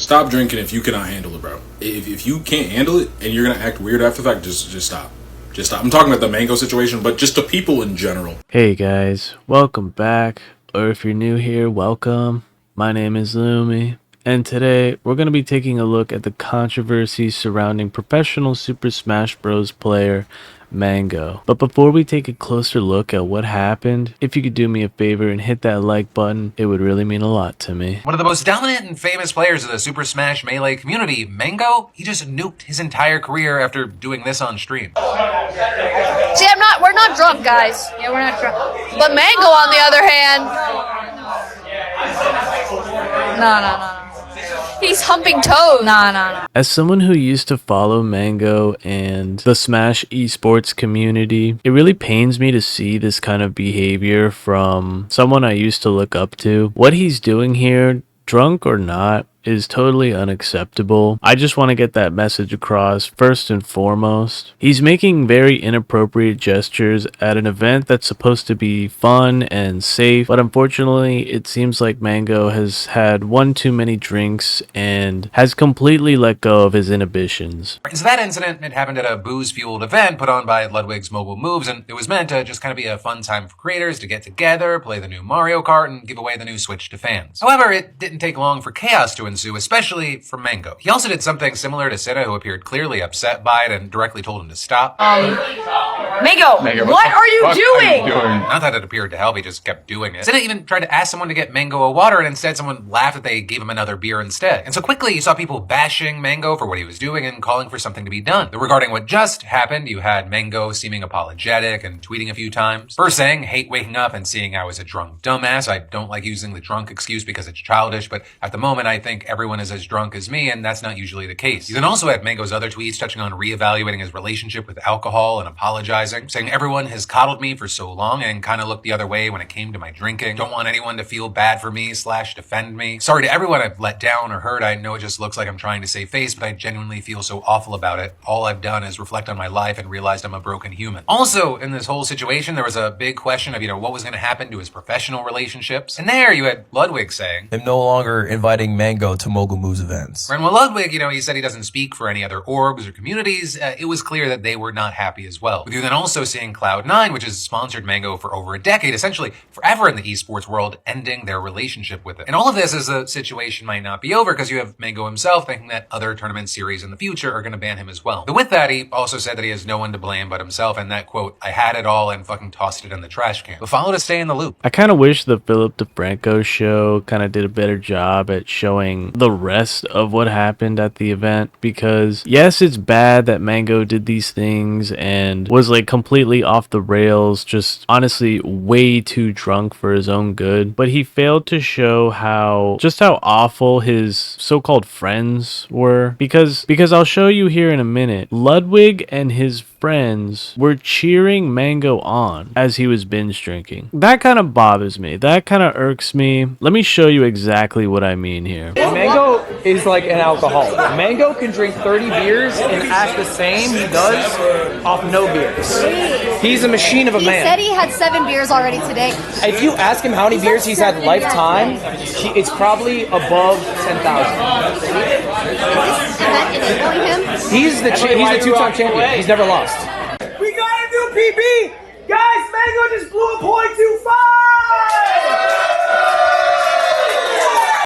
Stop drinking if you cannot handle it, bro. If you can't handle it and you're gonna act weird after the fact, just stop. Just stop. I'm talking about the mango situation, but just the people in general. Hey guys, welcome back. Or if you're new here, welcome. My name is Lumi, and today we're going to be taking a look at the controversy surrounding professional Super Smash Bros. Player Mango. But before we take a closer look at what happened, if you could do me a favor and hit that like button, it would really mean a lot to me. One of the most dominant and famous players of the Super Smash Melee community, Mango, he just nuked his entire career after doing this on stream. See, we're not drunk, guys. Yeah, we're not drunk. But Mango, on the other hand, no. He's humping toes. No. As someone who used to follow Mango and the Smash esports community, it really pains me to see this kind of behavior from someone I used to look up to. What he's doing here, drunk or not, is totally unacceptable. I just want to get that message across first and foremost. He's making very inappropriate gestures at an event that's supposed to be fun and safe, but unfortunately it seems like Mango has had one too many drinks and has completely let go of his inhibitions. So that incident, it happened at a booze-fueled event put on by Ludwig's Mobile Moves, and it was meant to just kind of be a fun time for creators to get together, play the new Mario Kart, and give away the new Switch to fans. However, it didn't take long for chaos to ensue, especially from Mango. He also did something similar to Sita, who appeared clearly upset by it and directly told him to stop. Mango, what are you doing? Not that it appeared to help, he just kept doing it. Sita even tried to ask someone to get Mango a water, and instead someone laughed that they gave him another beer instead. And so quickly you saw people bashing Mango for what he was doing and calling for something to be done. Regarding what just happened, you had Mango seeming apologetic and tweeting a few times. First saying, hate waking up and seeing I was a drunk dumbass. I don't like using the drunk excuse because it's childish, but at the moment I think everyone is as drunk as me, and that's not usually the case. You then also had Mango's other tweets touching on reevaluating his relationship with alcohol and apologizing, saying everyone has coddled me for so long and kind of looked the other way when it came to my drinking. Don't want anyone to feel bad for me / defend me. Sorry to everyone I've let down or hurt. I know it just looks like I'm trying to save face, but I genuinely feel so awful about it. All I've done is reflect on my life and realized I'm a broken human. Also, in this whole situation, there was a big question of, what was going to happen to his professional relationships. And there you had Ludwig saying, I'm no longer inviting Mango to Mogul Moves events. And when Ludwig, he said he doesn't speak for any other orgs or communities, it was clear that they were not happy as well. With you then also seeing Cloud9, which has sponsored Mango for over a decade, essentially forever in the esports world, ending their relationship with it. And all of this is the situation might not be over because you have Mango himself thinking that other tournament series in the future are going to ban him as well. But with that, he also said that he has no one to blame but himself, and that, quote, I had it all and fucking tossed it in the trash can. But follow to stay in the loop. I kind of wish the Philip DeFranco show kind of did a better job at showing the rest of what happened at the event, because yes, it's bad that Mango did these things and was like completely off the rails, just honestly way too drunk for his own good, but he failed to show how awful his so-called friends were, because I'll show you here in a minute. Ludwig and his friends were cheering Mango on as he was binge drinking. That kind of bothers me. That kind of irks me. Let me show you exactly what I mean here. Mango is like an alcoholic. Mango can drink 30 beers and act the same he does off no beers. He's a machine of a man. He said he had 7 beers already today. If you ask him how many beers he's had lifetime, it's probably above 10,000. He's the two-time champion. He's never lost. We got a new PB! Guys, Mango just blew a .25!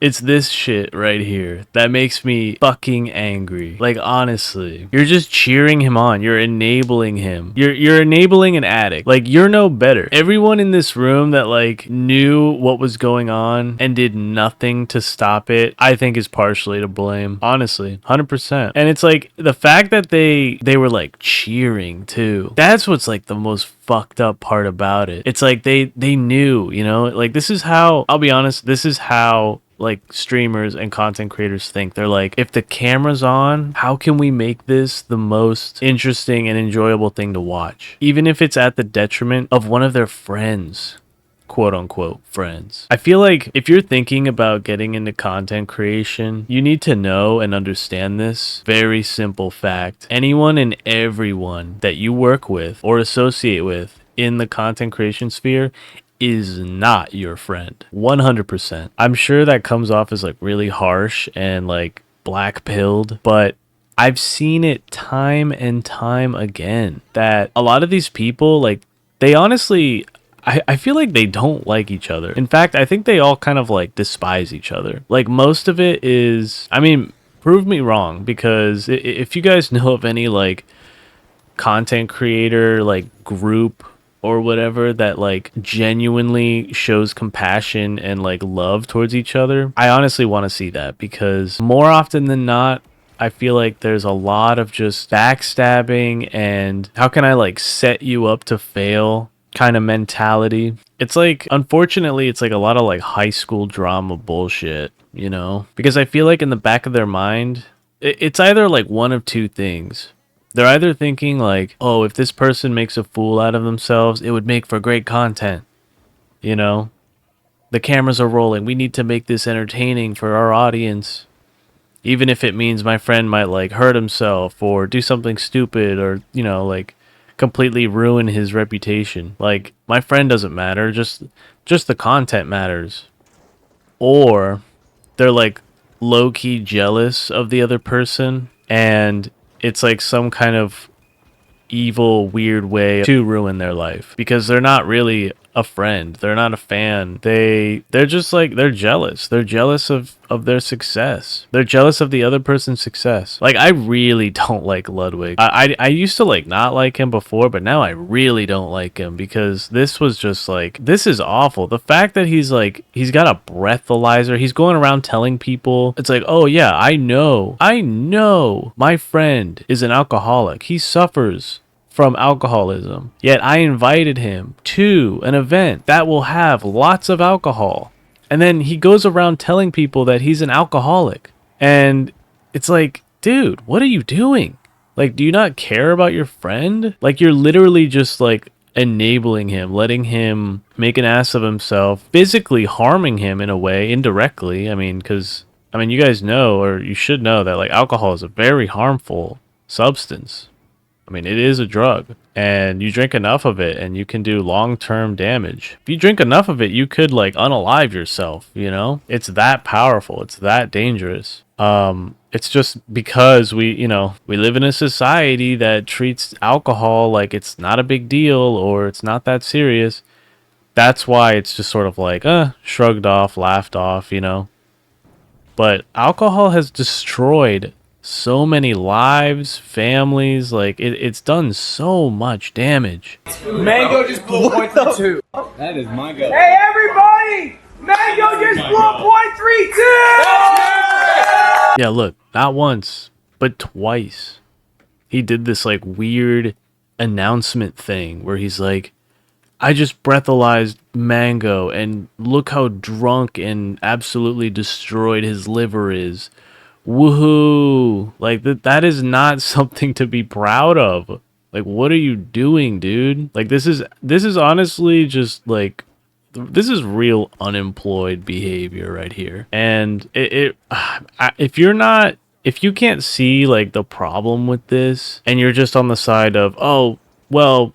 It's this shit right here that makes me fucking angry. Like, honestly, you're just cheering him on. You're enabling him. You're enabling an addict. Like, you're no better. Everyone in this room that like knew what was going on and did nothing to stop it, I think is partially to blame. Honestly, 100%. And it's like the fact that they were like cheering too. That's what's like the most fucked up part about it. It's like they knew, like this is how, I'll be honest, this is how like streamers and content creators think. They're like, if the camera's on, how can we make this the most interesting and enjoyable thing to watch, even if it's at the detriment of one of their friends, quote unquote friends. I feel like if you're thinking about getting into content creation, you need to know and understand this very simple fact. Anyone and everyone that you work with or associate with in the content creation sphere is not your friend. 100%. I'm sure that comes off as like really harsh and like black pilled, but I've seen it time and time again that a lot of these people, like, they honestly, I feel like they don't like each other. In fact, I think they all kind of like despise each other. Like, most of it is, I mean, prove me wrong, because if you guys know of any like content creator like group or whatever that like genuinely shows compassion and like love towards each other, I honestly want to see that, because more often than not, I feel like there's a lot of just backstabbing and how can I like set you up to fail kind of mentality. It's like, unfortunately, it's like a lot of like high school drama bullshit, you know? Because I feel like in the back of their mind, it's either like one of two things. They're either thinking like, oh, if this person makes a fool out of themselves, it would make for great content. You know? The cameras are rolling. We need to make this entertaining for our audience. Even if it means my friend might like hurt himself or do something stupid or, you know, like completely ruin his reputation. Like, my friend doesn't matter, just the content matters. Or they're like low-key jealous of the other person, and it's like some kind of evil, weird way to ruin their life because they're not really a friend, they're not a fan, they're just like, they're jealous of their success, they're jealous of the other person's success. Like, I really don't like Ludwig. I used to like not like him before, but now I really don't like him because this was just like, this is awful. The fact that he's like, he's got a breathalyzer, he's going around telling people, it's like, oh yeah, I know my friend is an alcoholic, he suffers from alcoholism, yet I invited him to an event that will have lots of alcohol. And then he goes around telling people that he's an alcoholic. And it's like, dude, what are you doing? Like, do you not care about your friend? Like, you're literally just like enabling him, letting him make an ass of himself, physically harming him in a way, indirectly. I mean, because, I mean, you guys know, or you should know, that like alcohol is a very harmful substance. I mean, it is a drug, and you drink enough of it and you can do long-term damage. If you drink enough of it, you could like unalive yourself, you know? It's that powerful. It's that dangerous. It's just because we live in a society that treats alcohol like it's not a big deal or it's not that serious. That's why it's just sort of like, shrugged off, laughed off, you know? But alcohol has destroyed so many lives, families, like it's done so much damage. Mango just blew a point for two. That is my guy. Hey, everybody! Mango just blew a .32! Yeah, look, not once, but twice. He did this like weird announcement thing where he's like, I just breathalyzed Mango and look how drunk and absolutely destroyed his liver is. Woohoo! Like, that is not something to be proud of. Like, what are you doing, dude? Like, this is honestly just like, this is real unemployed behavior right here. And if you can't see like the problem with this, and you're just on the side of, oh well,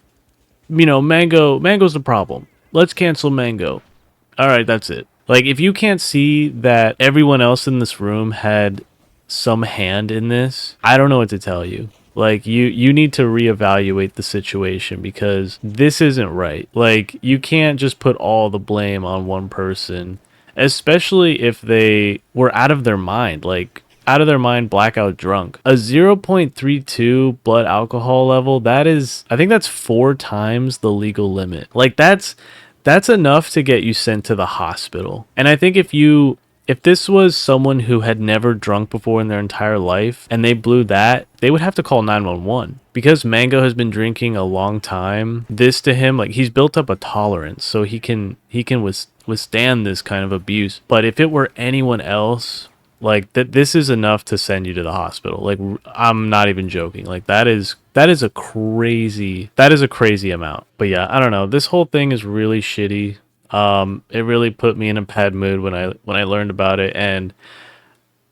you know, Mango's the problem, let's cancel Mango. All right, that's it. Like, if you can't see that everyone else in this room had some hand in this, I don't know what to tell you. Like, you need to reevaluate the situation because this isn't right. Like, you can't just put all the blame on one person, especially if they were out of their mind, like out of their mind, blackout drunk. A 0.32 blood alcohol level, that is, I think that's 4 times the legal limit. Like, that's enough to get you sent to the hospital. And I think if this was someone who had never drunk before in their entire life and they blew that, they would have to call 911. Because Mango has been drinking a long time, this to him, like, he's built up a tolerance, so he can withstand this kind of abuse. But if it were anyone else, like, this is enough to send you to the hospital. Like, I'm not even joking. Like, that is a crazy amount. But yeah, I don't know. This whole thing is really shitty. It really put me in a bad mood when I learned about it, and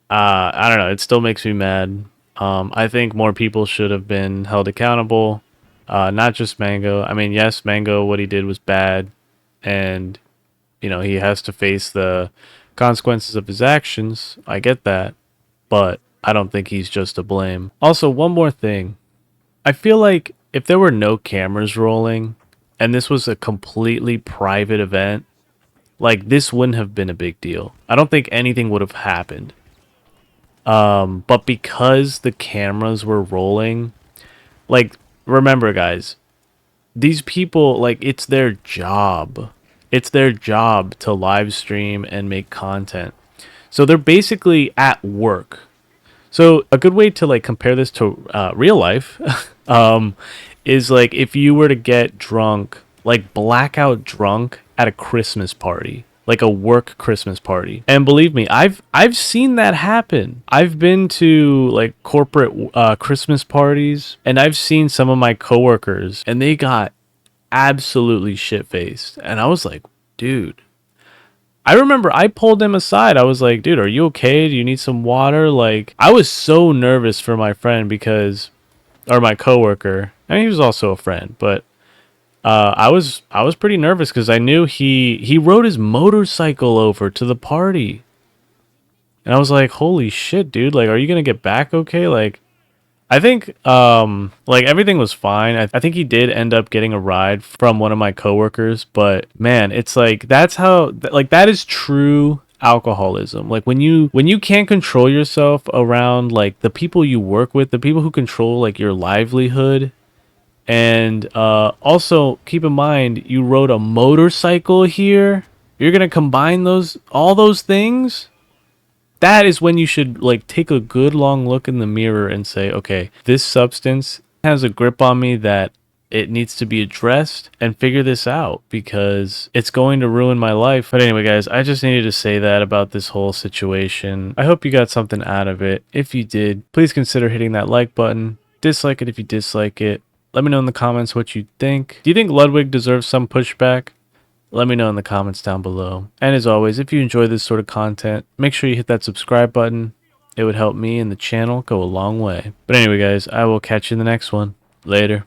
I don't know, it still makes me mad. I think more people should have been held accountable, not just Mango. I mean, yes, Mango, what he did was bad, and you know, he has to face the consequences of his actions. I get that, but I don't think he's just to blame. Also, one more thing. I feel like if there were no cameras rolling and this was a completely private event, like this wouldn't have been a big deal. I don't think anything would have happened. But because the cameras were rolling, like, remember guys, these people, like, it's their job. It's their job to live stream and make content. So they're basically at work. So a good way to like compare this to real life is like if you were to get drunk, like blackout drunk at a Christmas party, like a work Christmas party. And believe me, I've seen that happen. I've been to like corporate Christmas parties, and I've seen some of my coworkers, and they got absolutely shit-faced. And I was like, dude, I remember I pulled him aside. I was like, dude, are you okay? Do you need some water? Like, I was so nervous for my friend because, or my coworker. I mean, he was also a friend, but I was pretty nervous because I knew he rode his motorcycle over to the party. And I was like, holy shit, dude. Like, are you going to get back okay? Like, I think like everything was fine. I think he did end up getting a ride from one of my coworkers, but man, it's like that's how like that is true alcoholism. Like when you can't control yourself around like the people you work with, the people who control like your livelihood. And also keep in mind you rode a motorcycle here. You're going to combine all those things? That is when you should like take a good long look in the mirror and say, okay, this substance has a grip on me that it needs to be addressed, and figure this out because it's going to ruin my life. But anyway, guys, I just needed to say that about this whole situation. I hope you got something out of it. If you did, please consider hitting that like button. Dislike it if you dislike it. Let me know in the comments what you think. Do you think Ludwig deserves some pushback? Let me know in the comments down below. And as always, if you enjoy this sort of content, make sure you hit that subscribe button. It would help me and the channel go a long way. But anyway, guys, I will catch you in the next one. Later.